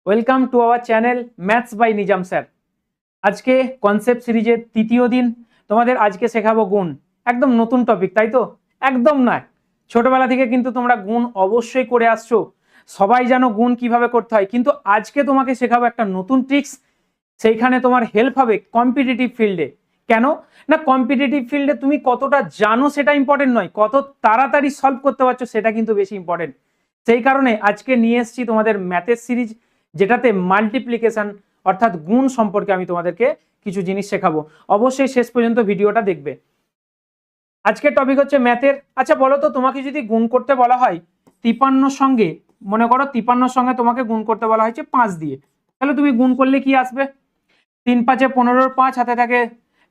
Welcome to our channel maths by Nizam sir. আজকে concept সিরিজের তৃতীয় দিন। তোমাদের আজকে শেখাবো গুণ। একদম নতুন টপিক, তাই তো? একদম নয়, ছোটবেলা থেকে কিন্তু তোমরা গুণ অবশ্যই করে আসছো, সবাই জানো গুণ কিভাবে করতে হয়, কিন্তু আজকে তোমাকে শেখাবো একটা নতুন ট্রিক্স। সেইখানে তোমার হেল্প হবে কম্পিটিটিভ ফিল্ডে। কেন না, কম্পিটিটিভ ফিল্ডে তুমি কতটা জানো সেটা ইম্পর্টেন্ট নয়, কত তাড়াতাড়ি সলভ করতে পারছো সেটা কিন্তু বেশি ইম্পর্টেন্ট। সেই কারণে আজকে নিয়ে এসেছি তোমাদের ম্যাথের সিরিজ, যেটাতে মাল্টিপ্লিকেশন অর্থাৎ গুণ সম্পর্কে আমি তোমাদেরকে কিছু জিনিস শেখাবো। অবশ্যই শেষ পর্যন্ত ভিডিওটা দেখবে। আজকের টপিক হচ্ছে ম্যাথের। আচ্ছা বলো তো, তোমাকে যদি গুণ করতে বলা হয় 53 সঙ্গে, মনে করো 53 সঙ্গে তোমাকে গুণ করতে বলা হয়েছে 5 দিয়ে, তাহলে তুমি গুণ করলে কি আসবে? 3 5 15, 5 হাতে থাকে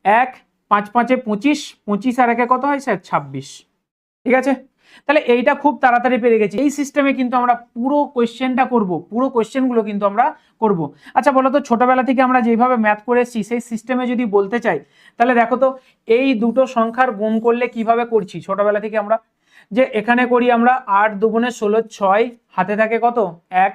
1, 5 5 25, 25 আর 1 কত হয় স্যার? 26। ঠিক আছে, তাহলে এইটা খুব তাড়াতাড়ি পেরে গেছি। এই সিস্টেমে কিন্তু আমরা পুরো কোয়েশ্চেনটা করব, পুরো কোয়েশ্চেনগুলো কিন্তু আমরা করব। আচ্ছা বলো তো, ছোটবেলা থেকে আমরা যেভাবে ম্যাথ করে এসেছি সেই সিস্টেমে যদি বলতে চাই, তাহলে দেখো তো এই দুটো সংখ্যার গুণ করলে কিভাবে করছি ছোটবেলা থেকে আমরা। যে এখানে করি আমরা 8 দুগুণে 16, 6 হাতে থাকে কত? 1,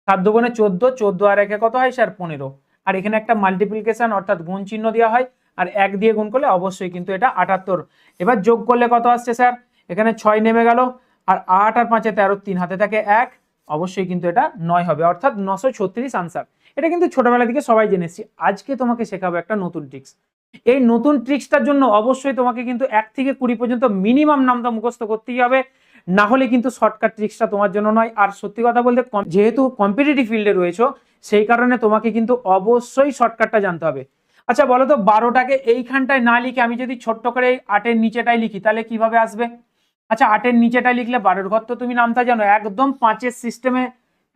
7 দুগুণে 14, 14 আর 1 কত হয় স্যার? 15। আর এখানে একটা মাল্টিপ্লিকেশন অর্থাৎ গুণ চিহ্ন দেওয়া হয়, আর 1 দিয়ে গুণ করলে অবশ্যই কিন্তু এটা 78। এবার যোগ করলে কত আসছে স্যার? এখানে 6 নেমে গেল, আর 8 আর 5 13, 3 হাতে থাকে 1, অবশ্যই কিন্তু এটা 9 হবে, অর্থাৎ 936 আনসার। এটা কিন্তু ছোটবেলা থেকে সবাই জেনেছি। আজকে তোমাকে শেখাবো একটা নতুন ট্রিক্স। এই নতুন ট্রিক্সটার জন্য অবশ্যই তোমাকে কিন্তু 1 থেকে 20 পর্যন্ত মিনিমাম নামটা মুখস্থ করতেই হবে, না হলে কিন্তু শর্টকাট ট্রিক্সটা তোমার জন্য নয়। আর সত্যি কথা বলতে, যেহেতু কম্পিটিটিভ ফিল্ডে রয়েছো, সেই কারণে তোমাকে কিন্তু অবশ্যই শর্টকাটটা জানতে হবে। আচ্ছা বলো তো, 12টাকে এইখানটায় না লিখে আমি যদি ছোট্ট করে 8-এর নিচেটাই লিখি, তাহলে কিভাবে আসবে? আচ্ছা 8-এর নিচেটাই লিখলে 12-এর ঘর তো তুমি নামটা জানো, একদম 5-এর সিস্টেমে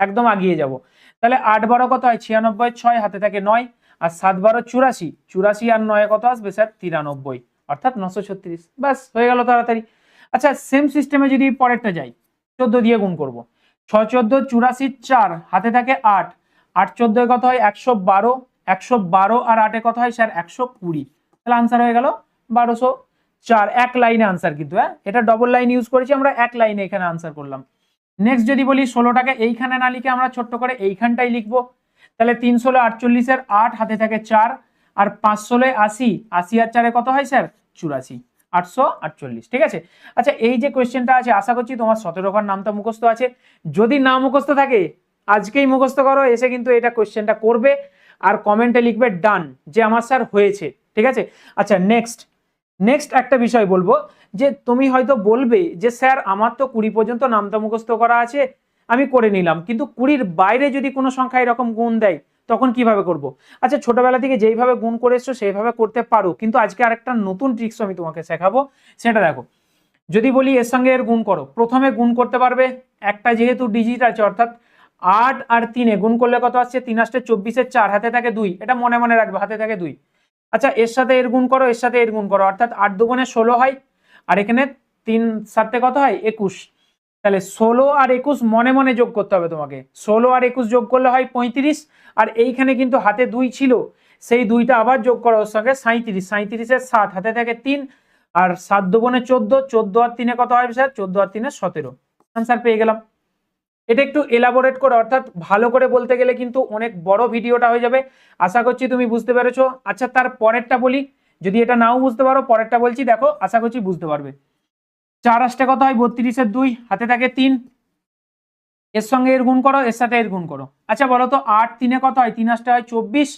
একদম আগিয়ে যাব। তাহলে 8 12 কত হয়? 96, 6 হাতে থাকে 9, আর 7 12 84, 84 আর 9 কত আসবে স্যার? 93, অর্থাৎ 936। ব্যাস হয়ে গেল তাড়াতাড়ি। আচ্ছা সেম সিস্টেমে যদি পরেরটা যাই, 14 দিয়ে গুণ করব। 6 14 84, 4 হাতে থাকে 8, 8 14 কত হয়? 112, 112 আর 8 কত হয় স্যার? 120। তাহলে আনসার হয়ে গেল 1204। এক লাইনে আনসার কিন্তু, হ্যাঁ এটা ডবল লাইন ইউজ করেছি আমরা, এক লাইনে এখানে আনসার করলাম। নেক্সট যদি বলি 16টাকে এইখানে না লিখে আমরা ছোট্ট করে এইখানটাই লিখবো, তাহলে 3 16 48 8 হাতে থাকে 4, আর 5 16 80, 80 আর 4 কত হয় স্যার? 84, 848। ঠিক আছে। আচ্ছা এই যে কোয়েশ্চেনটা আছে, আশা করছি তোমার 17 ঘর নামটা মুখস্থ আছে। যদি না মুখস্থ থাকে আজকেই মুখস্থ করো, এসে কিন্তু এটা কোয়েশ্চেনটা করবে আর কমেন্টে লিখবে ডান, যে আমার স্যার হয়েছে। ঠিক আছে। আচ্ছা নেক্সট একটা বিষয় বলবো, যে তুমি হয়তো বলবে যে স্যার আমার তো 20 পর্যন্ত নামটা মুখস্থ করা আছে, আমি করে নিলাম, কিন্তু 20-র বাইরে যদি কোনো সংখ্যা এরকম গুণ দেয় তখন কিভাবে করব? আচ্ছা ছোটবেলা থেকে যেইভাবে গুণ করে এসছো সেইভাবে করতে পারো, কিন্তু আজকে আরেকটা নতুন ট্রিক্স আমি তোমাকে শেখাবো, সেটা দেখো। যদি বলি এর সঙ্গে এর গুণ করো, প্রথমে গুণ করতে পারবে, একটা যেহেতু ডিজিট আছে অর্থাৎ 8 আর 3-এ গুণ করলে কত আসছে? 3 8 24, 4 হাতে থাকে 2, এটা মনে মনে রাখবে, হাতে থাকে 2। আচ্ছা এর সাথে এর গুণ করো, এর সাথে এর গুণ করো, অর্থাৎ 8 দুগুণে 16 হয়, আর এখানে 3 7 কত হয়? 21। তাহলে 16 আর 21 মনে মনে যোগ করতে হবে তোমাকে। 16 আর 21 যোগ করলে হয় 35, আর এইখানে কিন্তু হাতে 2 ছিল, সেই 2টা আবার যোগ করো ওর সঙ্গে 37, 37-এর 7 হাতে থাকে 3, আর 7 দুগুণে 14, 14 আর 3-এ কত হয় স্যার? 14 আর 3-এ 17। আনসার পেয়ে গেলাম। এটা একটু এলাবোরেট করে অর্থাৎ ভালো করে বলতে গেলে কিন্তু অনেক বড় ভিডিওটা হয়ে যাবে, আশা করছি তুমি বুঝতে পেরেছো। আচ্ছা তার পরেরটা বলি, যদি এটা নাও বুঝতে পারো পরেরটা বলছি, দেখো আশা করছি বুঝতে পারবে। 4 8 কত হয়? 32-এর 2 হাতে থাকে 3, এর সঙ্গে এর গুণ করো, এর সাথে এর গুণ করো। আচ্ছা বলো তো 8 3-এ কত হয়? 3 8 হয় 24,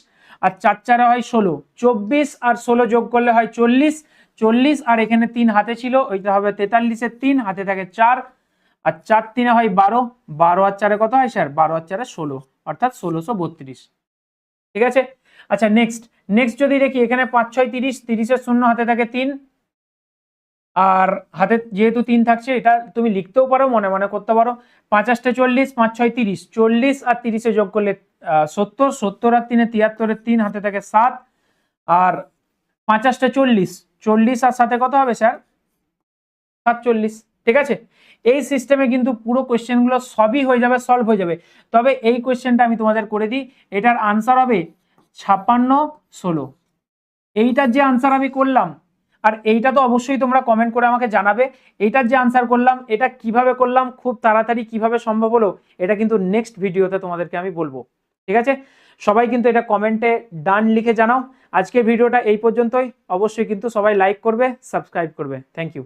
আর 4 4 হয় 16, 24 আর 16 যোগ করলে হয় 40, 40 আর এখানে 3 হাতে ছিল, ওইটা হবে 43-এর 3 হাতে থাকে 4, আর 4 3-এ হয় 12, 12 আর 4-এ কত হয় স্যার? 12 আর 4-এ 16, অর্থাৎ 1632। ঠিক আছে। আচ্ছা নেক্সট যদি দেখি, এখানে 5 6 30, 30-এর 0 হাতে থাকে 3, আর হাতে যেহেতু 3 থাকছে, এটা তুমি লিখতেও পারো, মনে মনে করতে পারো। 5 8 40, 5 6 30, 40 আর 30-এ যোগ করলে 70, 70 আর 3-এ 73-এর 3 হাতে থাকে 7, আর 5 8 40, 40 আর সাথে কত হবে স্যার? 47। ঠিক আছে। এই সিস্টেমে কিন্তু পুরো কোয়েশ্চেনগুলো সবই হয়ে যাবে, সলভ হয়ে যাবে। তবে এই কোয়েশ্চেনটা আমি তোমাদের করে দিই, এটার আনসার হবে 56 16। এইটার যে আনসার আমি করলাম, আর এইটা তো অবশ্যই তোমরা কমেন্ট করে আমাকে জানাবে এইটার যে আনসার করলাম এটা কিভাবে করলাম, খুব তাড়াতাড়ি কিভাবে সম্ভব হলো, এটা কিন্তু নেক্সট ভিডিওতে তোমাদেরকে আমি বলবো। ঠিক আছে, সবাই কিন্তু এটা কমেন্টে ডান লিখে জানাও। আজকের ভিডিওটা এই পর্যন্তই। অবশ্যই কিন্তু সবাই লাইক করবে, সাবস্ক্রাইব করবে। Thank you.